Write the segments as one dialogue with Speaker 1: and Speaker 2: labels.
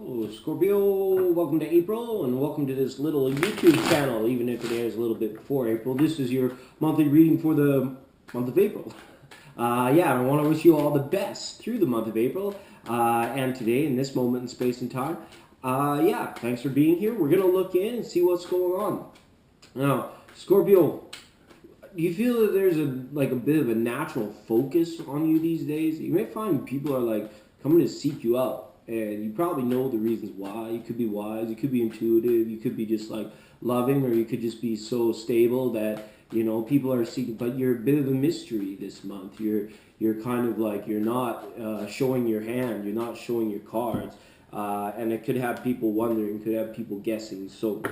Speaker 1: Hello, Scorpio. Welcome to April, and welcome to this little YouTube channel, even if it airs a little bit before April. This is your monthly reading for the month of April. I want to wish you all the best through the month of April, and today, in this moment in space and time. Thanks for being here. We're going to look in and see what's going on. Now, Scorpio, do you feel that there's a bit of a natural focus on you these days? You may find people are coming to seek you out. And you probably know the reasons why. You could be wise, you could be intuitive, you could be just loving, or you could just be so stable that people are seeking. But you're a bit of a mystery this month. You're kind of you're not showing your hand, you're not showing your cards, and it could have people wondering, could have people guessing. So,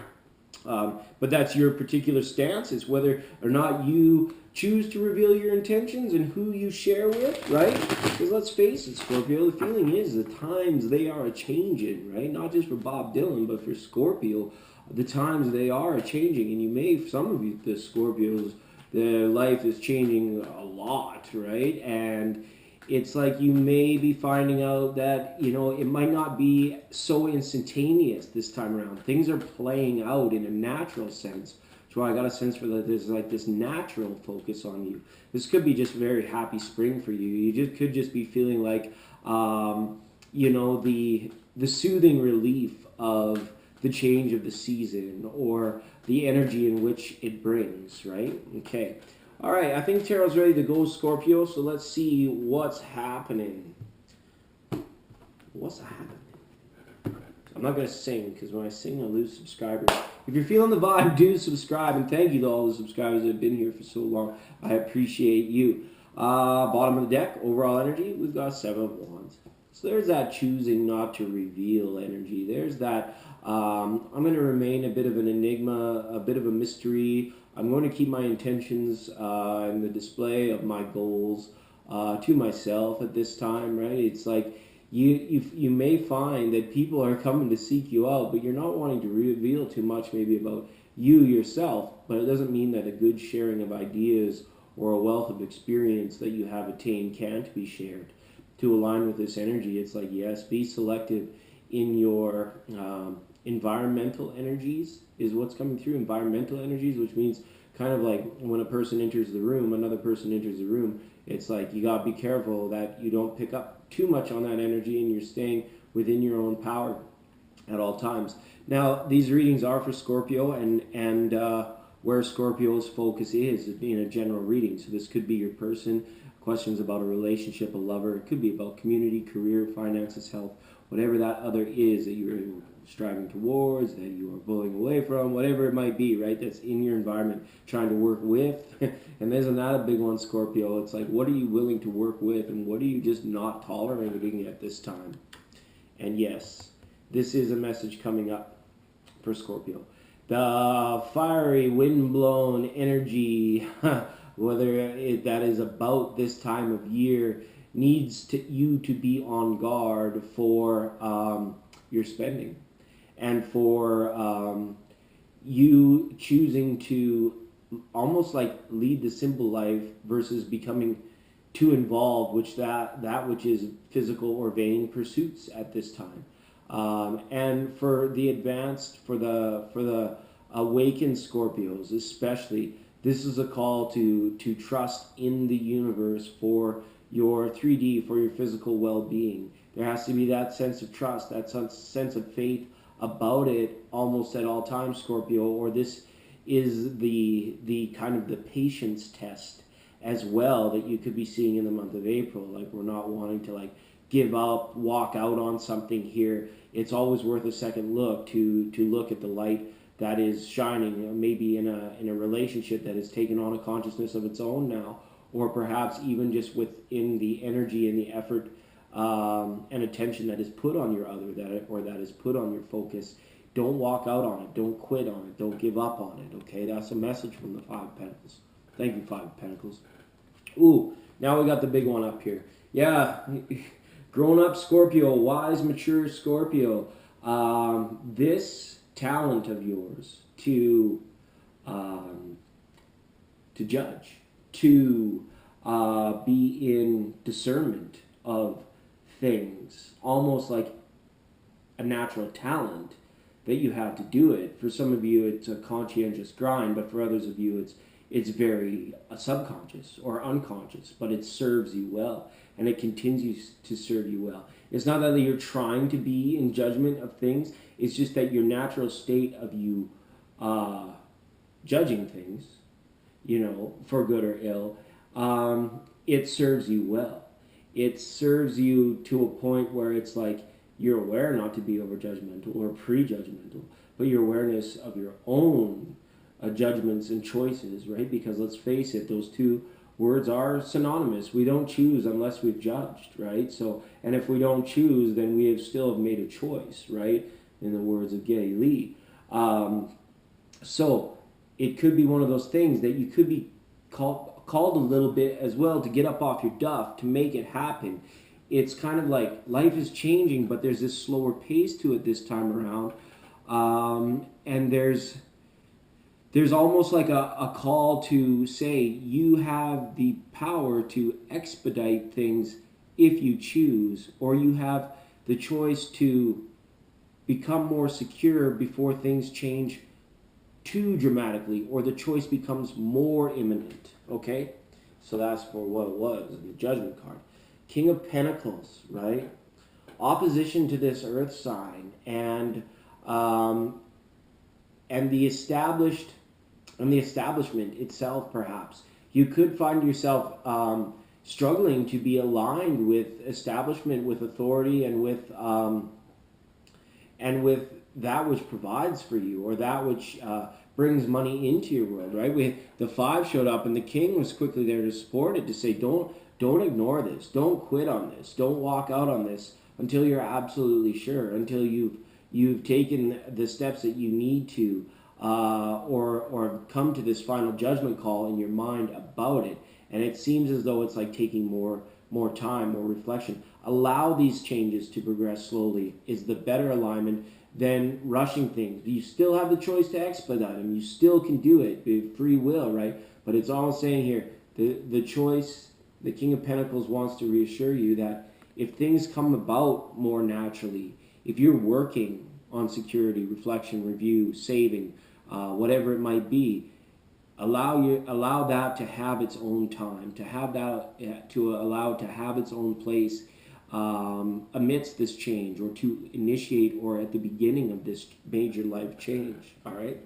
Speaker 1: but that's your particular stance. It's whether or not you choose to reveal your intentions and who you share with, right? Because let's face it, Scorpio, the feeling is the times they are a-changing, right? Not just for Bob Dylan, but for Scorpio, the times they are a-changing. And some of you, the Scorpios, their life is changing a lot, right? And it's like you may be finding out that, it might not be so instantaneous this time around. Things are playing out in a natural sense. So I got a sense for that there's this natural focus on you. This could be just very happy spring for you. You could just be feeling the soothing relief of the change of the season or the energy in which it brings, right? Okay. All right, I think Tarot's ready to go, Scorpio, so let's see what's happening. What's happening? I'm not going to sing, because when I sing, I lose subscribers. If you're feeling the vibe, do subscribe, and thank you to all the subscribers that have been here for so long. I appreciate you. Bottom of the deck, overall energy, we've got 7 of Wands. So there's that choosing not to reveal energy. There's that, I'm going to remain a bit of an enigma, a bit of a mystery. I'm going to keep my intentions and the display of my goals to myself at this time, right? It's like you may find that people are coming to seek you out, but you're not wanting to reveal too much maybe about you yourself, but it doesn't mean that a good sharing of ideas or a wealth of experience that you have attained can't be shared. To align with this energy, it's like, yes, be selective in your environmental energies is what's coming through. Environmental energies, which means kind of like when a person enters the room, another person enters the room, it's like you got to be careful that you don't pick up too much on that energy and you're staying within your own power at all times. Now, these readings are for Scorpio and where Scorpio's focus is being a general reading. So this could be your person, questions about a relationship, a lover. It could be about community, career, finances, health, whatever that other is that you're striving towards, that you are pulling away from, whatever it might be, right? That's in your environment, trying to work with. And isn't that a big one, Scorpio? It's like, what are you willing to work with and what are you just not tolerating at this time? And yes, this is a message coming up for Scorpio. The fiery, wind-blown energy, whether that is about this time of year, needs you to be on guard for your spending and for you choosing to almost lead the simple life versus becoming too involved, which which is physical or vain pursuits at this time. And for the advanced, for the awakened Scorpios especially, this is a call to trust in the universe for your 3D, for your physical well-being. There has to be that sense of trust, that sense of faith about it almost at all times, Scorpio, or this is the kind of the patience test as well that you could be seeing in the month of April. We're not wanting to give up, walk out on something here. It's always worth a second look to look at the light that is shining, maybe in a relationship that has taken on a consciousness of its own now, or perhaps even just within the energy and the effort and attention that is put on your other, that is put on your focus. Don't walk out on it. Don't quit on it. Don't give up on it. Okay, that's a message from the 5 of Pentacles. Thank you, 5 of Pentacles. Ooh, now we got the big one up here. Yeah, grown-up Scorpio, wise, mature Scorpio. This talent of yours to judge, to be in discernment of things, almost like a natural talent that you have to do it. For some of you, it's a conscientious grind, but for others of you, it's very subconscious or unconscious, but it serves you well, and it continues to serve you well. It's not that you're trying to be in judgment of things. It's just that your natural state of you judging things, for good or ill, it serves you well. It serves you to a point where it's like you're aware not to be over judgmental or prejudgmental, but your awareness of your own judgments and choices, right? Because let's face it, those two words are synonymous. We don't choose unless we've judged, right? So, and if we don't choose, then we have still made a choice, right? In the words of Geddy Lee. So it could be one of those things that you could be called a little bit as well to get up off your duff, to make it happen. It's kind of like life is changing, but there's this slower pace to it this time around. And there's almost like a call to say you have the power to expedite things if you choose, or you have the choice to become more secure before things change too dramatically, or the choice becomes more imminent. Okay? So that's for what it was in the Judgment card. King of Pentacles, right? Opposition to this Earth sign, and the establishment itself, perhaps. You could find yourself struggling to be aligned with establishment, with authority, and with that which provides for you, or that which brings money into your world, right? The 5 showed up, and the King was quickly there to support it, to say, don't ignore this, don't quit on this, don't walk out on this until you're absolutely sure, until you've taken the steps that you need to, or come to this final judgment call in your mind about it. And it seems as though it's like taking more time, more reflection. Allow these changes to progress slowly is the better alignment than rushing things. You still have the choice to expedite them. You still can do it. Free will, right? But it's all saying here, the choice, the King of Pentacles wants to reassure you that if things come about more naturally, if you're working on security, reflection, review, saving, whatever it might be, allow that to have its own time, to allow it to have its own place amidst this change, or to initiate, or at the beginning of this major life change. All right?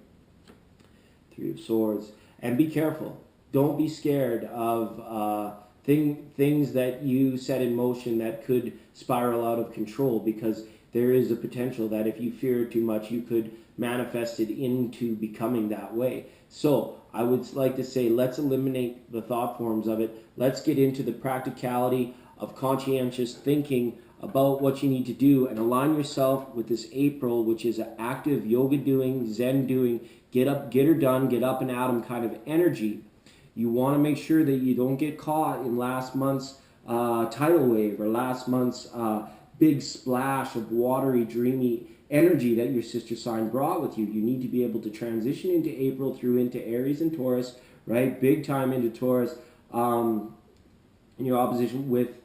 Speaker 1: 3 of Swords. And be careful. Don't be scared of things that you set in motion that could spiral out of control, because there is a potential that if you fear it too much, you could manifest it into becoming that way. So I would like to say, let's eliminate the thought forms of it. Let's get into the practicality of conscientious thinking about what you need to do, and align yourself with this April, which is an active yoga doing, Zen doing, get up, get her done, get up and at 'em kind of energy. You want to make sure that you don't get caught in last month's tidal wave, or last month's big splash of watery, dreamy energy that your sister sign brought with you. You need to be able to transition into April through into Aries and Taurus, right? Big time into Taurus, in your opposition with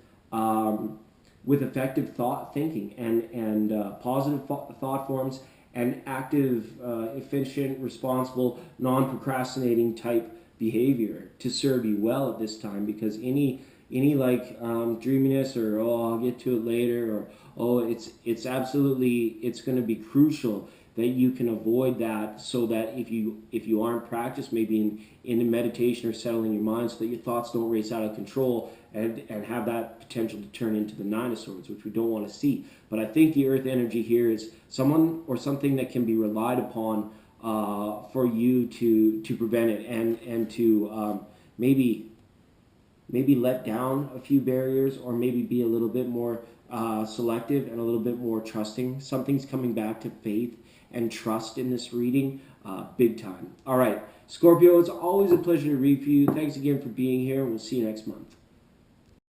Speaker 1: effective thinking and positive thought forms, and active, efficient, responsible, non-procrastinating type behavior to serve you well at this time. Because any dreaminess, or I'll get to it later, or it's absolutely, it's going to be crucial that you can avoid that, so that if you aren't practiced maybe in a meditation or settling your mind, so that your thoughts don't race out of control and have that potential to turn into the 9 of Swords, which we don't want to see. But I think the Earth energy here is someone or something that can be relied upon for you to prevent it, and to maybe let down a few barriers, or maybe be a little bit more selective and a little bit more trusting. Something's coming back to faith and trust in this reading, big time. All right, Scorpio, it's always a pleasure to read for you. Thanks again for being here. We'll see you next month.